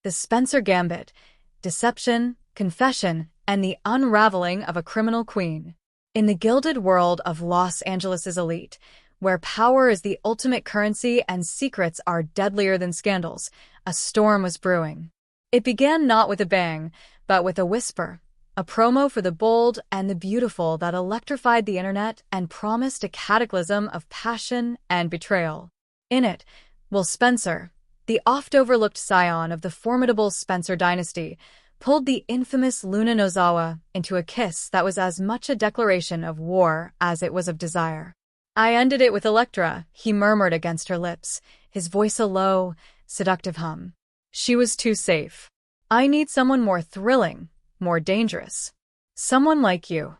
The Spencer Gambit, deception, confession, and the unraveling of a criminal queen. In the gilded world of Los Angeles' elite, where power is the ultimate currency and secrets are deadlier than scandals, a storm was brewing. It began not with a bang, but with a whisper, a promo for the bold and the beautiful that electrified the internet and promised a cataclysm of passion and betrayal. In it, Will Spencer, the oft-overlooked scion of the formidable Spencer dynasty, pulled the infamous Luna Nozawa into a kiss that was as much a declaration of war as it was of desire. "I ended it with Electra," he murmured against her lips, his voice a low, seductive hum. "She was too safe. I need someone more thrilling, more dangerous. Someone like you."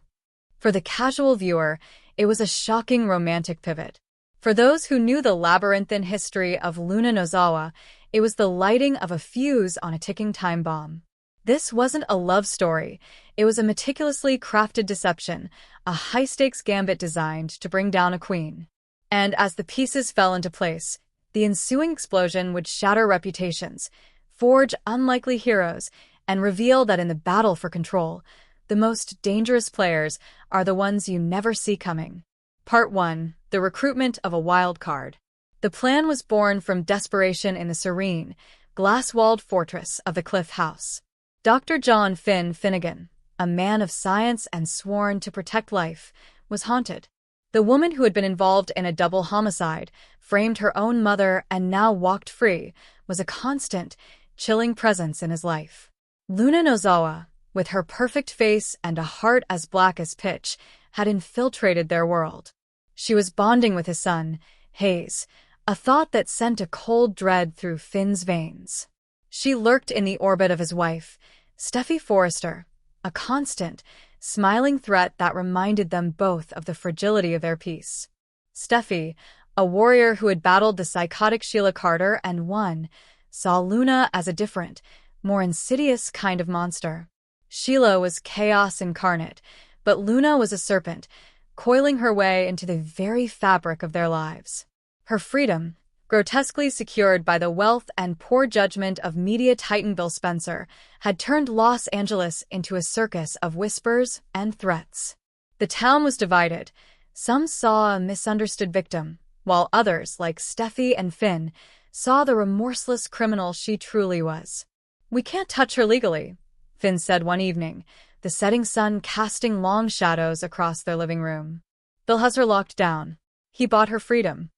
For the casual viewer, it was a shocking romantic pivot. For those who knew the labyrinthine history of Luna Nozawa, it was the lighting of a fuse on a ticking time bomb. This wasn't a love story. It was a meticulously crafted deception, a high-stakes gambit designed to bring down a queen. And as the pieces fell into place, the ensuing explosion would shatter reputations, forge unlikely heroes, and reveal that in the battle for control, the most dangerous players are the ones you never see coming. Part 1. The recruitment of a wild card. The plan was born from desperation in the serene, glass-walled fortress of the Cliff House. Dr. John Finn Finnegan, a man of science and sworn to protect life, was haunted. The woman who had been involved in a double homicide, framed her own mother, and now walked free, was a constant, chilling presence in his life. Luna Nozawa, with her perfect face and a heart as black as pitch, had infiltrated their world. She was bonding with his son, Hayes, a thought that sent a cold dread through Finn's veins. She lurked in the orbit of his wife, Steffi Forrester, a constant, smiling threat that reminded them both of the fragility of their peace. Steffi, a warrior who had battled the psychotic Sheila Carter and won, saw Luna as a different, more insidious kind of monster. Sheila was chaos incarnate, but Luna was a serpent, coiling her way into the very fabric of their lives. Her freedom, grotesquely secured by the wealth and poor judgment of media titan Bill Spencer, had turned Los Angeles into a circus of whispers and threats. The town was divided. Some saw a misunderstood victim, while others, like Steffi and Finn, saw the remorseless criminal she truly was. "We can't touch her legally," Finn said one evening, the setting sun casting long shadows across their living room. "Bill has her locked down. He bought her freedom."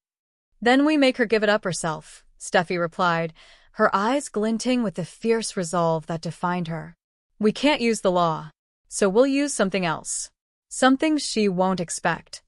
"Then we make her give it up herself," Steffi replied, her eyes glinting with the fierce resolve that defined her. "We can't use the law, so we'll use something else. Something she won't expect."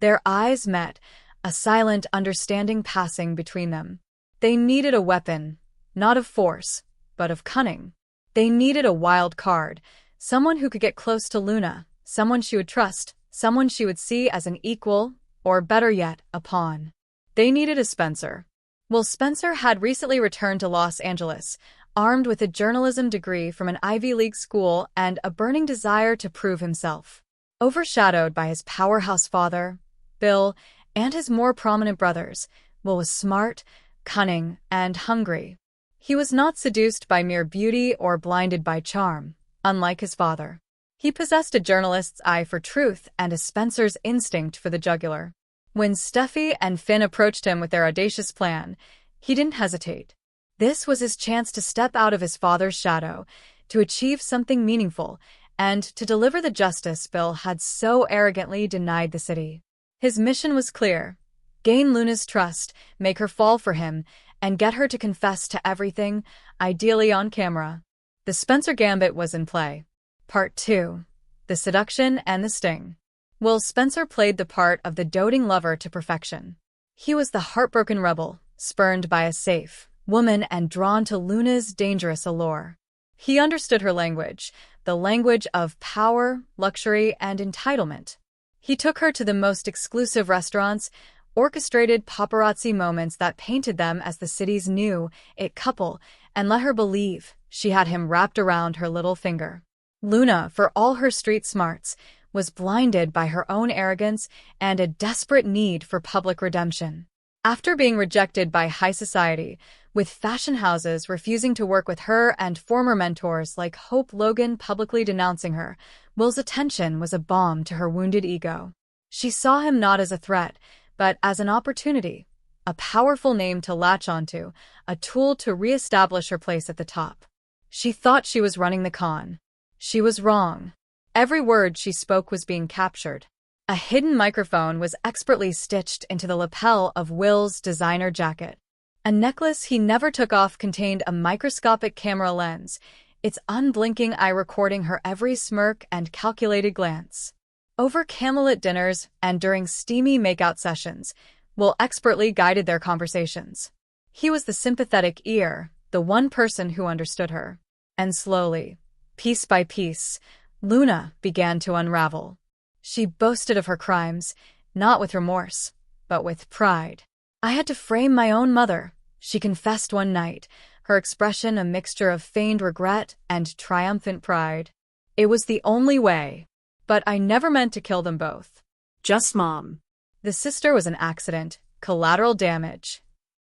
Their eyes met, a silent understanding passing between them. They needed a weapon, not of force, but of cunning. They needed a wild card, someone who could get close to Luna, someone she would trust, someone she would see as an equal, or better yet, a pawn. They needed a Spencer. Will Spencer had recently returned to Los Angeles, armed with a journalism degree from an Ivy League school and a burning desire to prove himself. Overshadowed by his powerhouse father, Bill, and his more prominent brothers, Will was smart, cunning, and hungry. He was not seduced by mere beauty or blinded by charm, unlike his father. He possessed a journalist's eye for truth and a Spencer's instinct for the jugular. When Steffi and Finn approached him with their audacious plan, he didn't hesitate. This was his chance to step out of his father's shadow, to achieve something meaningful, and to deliver the justice Bill had so arrogantly denied the city. His mission was clear: gain Luna's trust, make her fall for him, and get her to confess to everything, ideally on camera. The Spencer Gambit was in play. Part 2. The Seduction and the Sting. Will Spencer played the part of the doting lover to perfection. He was the heartbroken rebel, spurned by a safe woman and drawn to Luna's dangerous allure. He understood her language, the language of power, luxury, and entitlement. He took her to the most exclusive restaurants, orchestrated paparazzi moments that painted them as the city's new it couple, and let her believe she had him wrapped around her little finger. Luna, for all her street smarts, was blinded by her own arrogance and a desperate need for public redemption. After being rejected by high society, with fashion houses refusing to work with her and former mentors like Hope Logan publicly denouncing her. Will's attention was a balm to her wounded ego. She saw him not as a threat, but as an opportunity, a powerful name to latch onto, a tool to re-establish her place at the top. She thought she was running the con. She was wrong. Every word she spoke was being captured. A hidden microphone was expertly stitched into the lapel of Will's designer jacket. A necklace he never took off contained a microscopic camera lens, its unblinking eye recording her every smirk and calculated glance. Over candlelit dinners and during steamy makeout sessions, Will expertly guided their conversations. He was the sympathetic ear, the one person who understood her. And slowly, piece by piece, Luna began to unravel. She boasted of her crimes, not with remorse, but with pride. "I had to frame my own mother," she confessed one night, her expression a mixture of feigned regret and triumphant pride. "It was the only way. But I never meant to kill them both. Just Mom." The sister was an accident, collateral damage.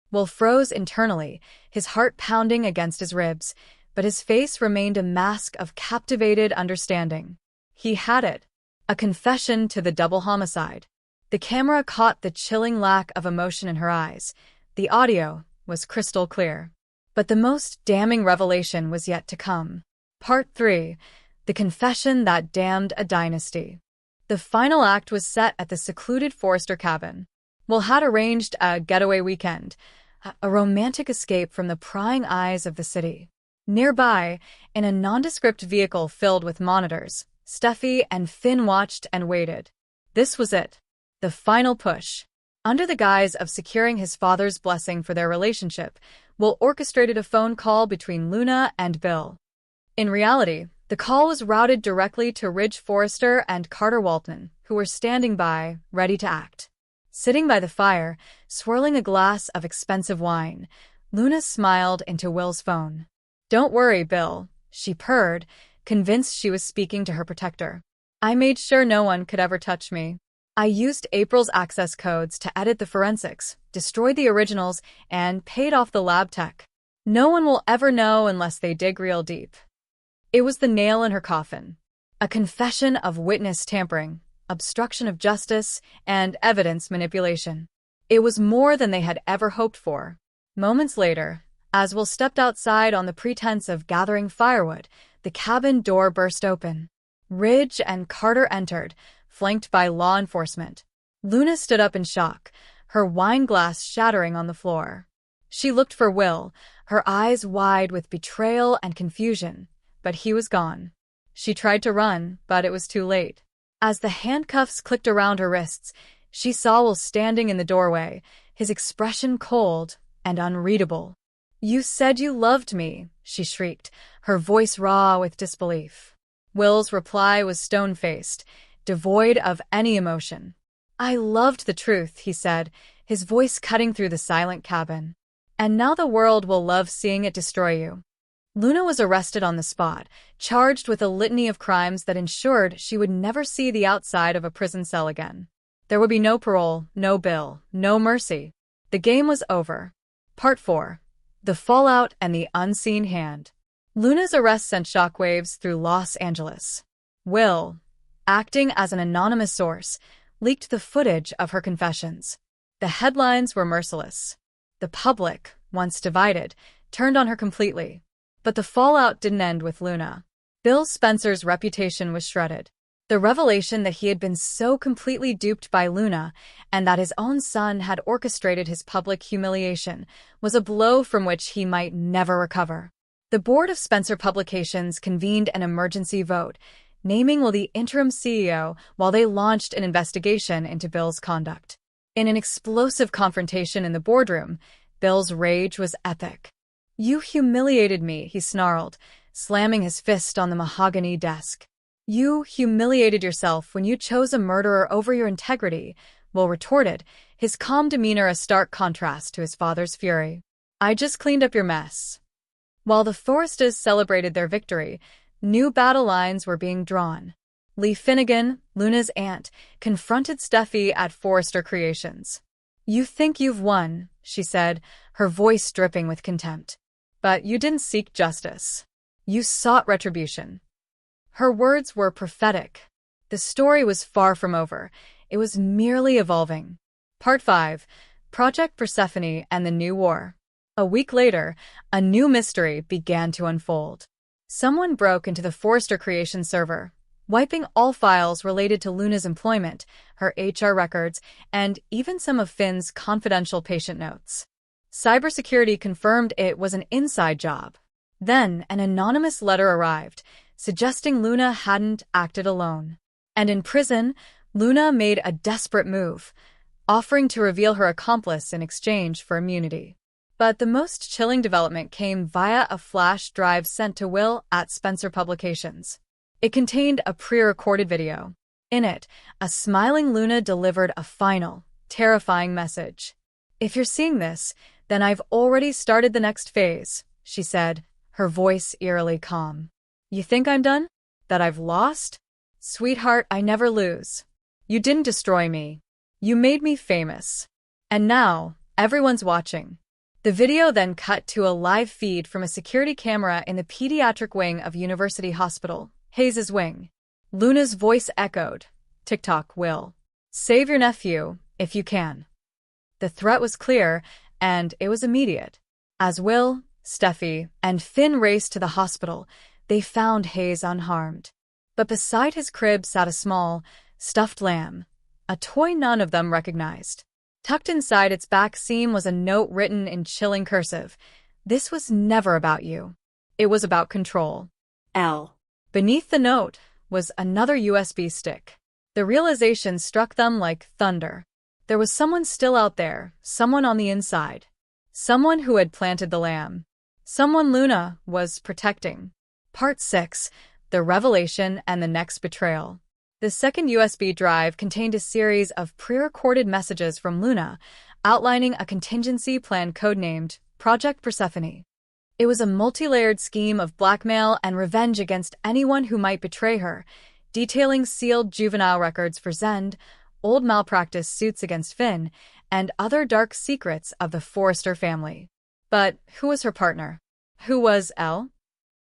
Will froze internally, his heart pounding against his ribs, but his face remained a mask of captivated understanding. He had it. A confession to the double homicide. The camera caught the chilling lack of emotion in her eyes. The audio was crystal clear. But the most damning revelation was yet to come. Part 3. The confession that damned a dynasty. The final act was set at the secluded Forrester cabin. Will had arranged a getaway weekend, a romantic escape from the prying eyes of the city. Nearby, in a nondescript vehicle filled with monitors, Steffi and Finn watched and waited. This was it. The final push. Under the guise of securing his father's blessing for their relationship, Will orchestrated a phone call between Luna and Bill. In reality, the call was routed directly to Ridge Forrester and Carter Walton, who were standing by, ready to act. Sitting by the fire, swirling a glass of expensive wine, Luna smiled into Will's phone. "Don't worry, Bill," she purred, convinced she was speaking to her protector. "I made sure no one could ever touch me. I used April's access codes to edit the forensics, destroyed the originals, and paid off the lab tech. No one will ever know unless they dig real deep." It was the nail in her coffin. A confession of witness tampering, obstruction of justice, and evidence manipulation. It was more than they had ever hoped for. Moments later, as Will stepped outside on the pretense of gathering firewood, the cabin door burst open. Ridge and Carter entered, flanked by law enforcement. Luna stood up in shock, her wine glass shattering on the floor. She looked for Will, her eyes wide with betrayal and confusion. But he was gone. She tried to run, but it was too late. As the handcuffs clicked around her wrists, she saw Will standing in the doorway, his expression cold and unreadable. "You said you loved me," she shrieked, her voice raw with disbelief. Will's reply was stone-faced, devoid of any emotion. "I loved the truth," he said, his voice cutting through the silent cabin. "And now the world will love seeing it destroy you." Luna was arrested on the spot, charged with a litany of crimes that ensured she would never see the outside of a prison cell again. There would be no parole, no bail, no mercy. The game was over. Part 4. The Fallout and the Unseen Hand. Luna's arrest sent shockwaves through Los Angeles. Will, acting as an anonymous source, leaked the footage of her confessions. The headlines were merciless. The public, once divided, turned on her completely. But the fallout didn't end with Luna. Bill Spencer's reputation was shredded. The revelation that he had been so completely duped by Luna and that his own son had orchestrated his public humiliation was a blow from which he might never recover. The board of Spencer Publications convened an emergency vote, naming Will the interim CEO while they launched an investigation into Bill's conduct. In an explosive confrontation in the boardroom, Bill's rage was epic. "You humiliated me," he snarled, slamming his fist on the mahogany desk. "You humiliated yourself when you chose a murderer over your integrity," Will retorted, his calm demeanor a stark contrast to his father's fury. "I just cleaned up your mess." While the Forresters celebrated their victory, new battle lines were being drawn. Lee Finnegan, Luna's aunt, confronted Steffi at Forrester Creations. "You think you've won," she said, her voice dripping with contempt. But you didn't seek justice. You sought retribution. Her words were prophetic. The story was far from over. It was merely evolving. Part 5. Project Persephone and the New War. A week later, a new mystery began to unfold. Someone broke into the Forrester Creation server, wiping all files related to Luna's employment, her HR records, and even some of Finn's confidential patient notes. Cybersecurity confirmed it was an inside job. Then, an anonymous letter arrived, suggesting Luna hadn't acted alone. And in prison, Luna made a desperate move, offering to reveal her accomplice in exchange for immunity. But the most chilling development came via a flash drive sent to Will at Spencer Publications. It contained a pre-recorded video. In it, a smiling Luna delivered a final, terrifying message. "If you're seeing this, then I've already started the next phase," she said, her voice eerily calm. "You think I'm done? That I've lost? Sweetheart, I never lose. You didn't destroy me. You made me famous. And now, everyone's watching." The video then cut to a live feed from a security camera in the pediatric wing of University Hospital, Hayes's wing. Luna's voice echoed, "TikTok, Will. Save your nephew, if you can." The threat was clear, and it was immediate. As Will, Steffi, and Finn raced to the hospital, they found Hayes unharmed. But beside his crib sat a small, stuffed lamb, a toy none of them recognized. Tucked inside its back seam was a note written in chilling cursive. "This was never about you. It was about control." L. Beneath the note was another USB stick. The realization struck them like thunder. There was someone still out there, someone on the inside. Someone who had planted the lamb. Someone Luna was protecting. Part 6. The Revelation and the Next Betrayal. The second USB drive contained a series of pre-recorded messages from Luna, outlining a contingency plan codenamed Project Persephone. It was a multi-layered scheme of blackmail and revenge against anyone who might betray her, detailing sealed juvenile records for Zend, old malpractice suits against Finn, and other dark secrets of the Forrester family. But who was her partner? Who was Elle?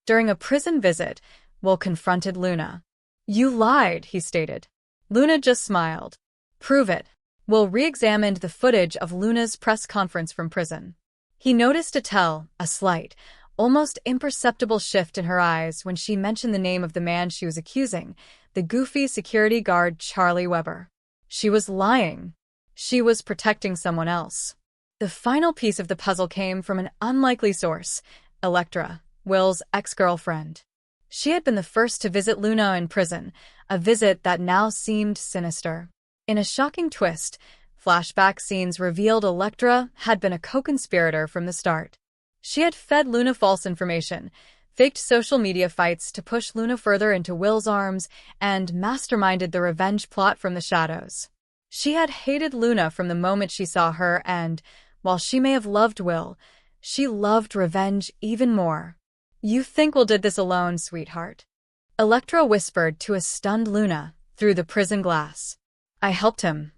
During a prison visit, Will confronted Luna. "You lied," he stated. Luna just smiled. "Prove it." Will re-examined the footage of Luna's press conference from prison. He noticed a slight, almost imperceptible shift in her eyes when she mentioned the name of the man she was accusing, the goofy security guard Charlie Weber. She was lying. She was protecting someone else. The final piece of the puzzle came from an unlikely source, Electra, Will's ex-girlfriend. She had been the first to visit Luna in prison, a visit that now seemed sinister. In a shocking twist, flashback scenes revealed Electra had been a co-conspirator from the start. She had fed Luna false information, faked social media fights to push Luna further into Will's arms, and masterminded the revenge plot from the shadows. She had hated Luna from the moment she saw her, and, while she may have loved Will, she loved revenge even more. "You think Will did this alone, sweetheart?" Electra whispered to a stunned Luna through the prison glass. "I helped him."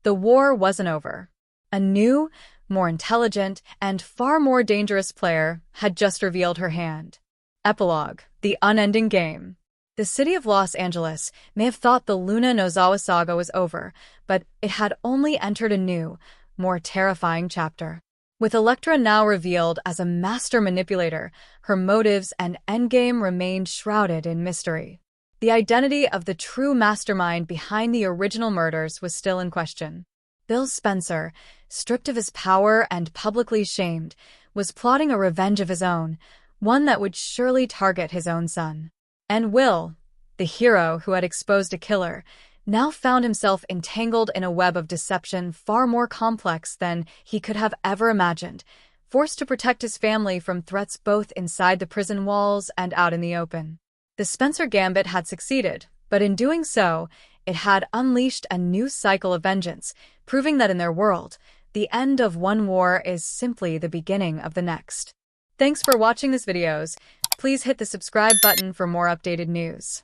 The war wasn't over. A new, more intelligent, and far more dangerous player had just revealed her hand. Epilogue: The Unending Game. The city of Los Angeles may have thought the Luna Nozawa saga was over, but it had only entered a new, more terrifying chapter. With Electra now revealed as a master manipulator, her motives and endgame remained shrouded in mystery. The identity of the true mastermind behind the original murders was still in question. Bill Spencer, stripped of his power and publicly shamed, was plotting a revenge of his own, one that would surely target his own son. And Will, the hero who had exposed a killer, now found himself entangled in a web of deception far more complex than he could have ever imagined, forced to protect his family from threats both inside the prison walls and out in the open. The Spencer Gambit had succeeded, but in doing so, it had unleashed a new cycle of vengeance, proving that in their world, the end of one war is simply the beginning of the next. Thanks for watching this videos. Please hit the subscribe button for more updated news.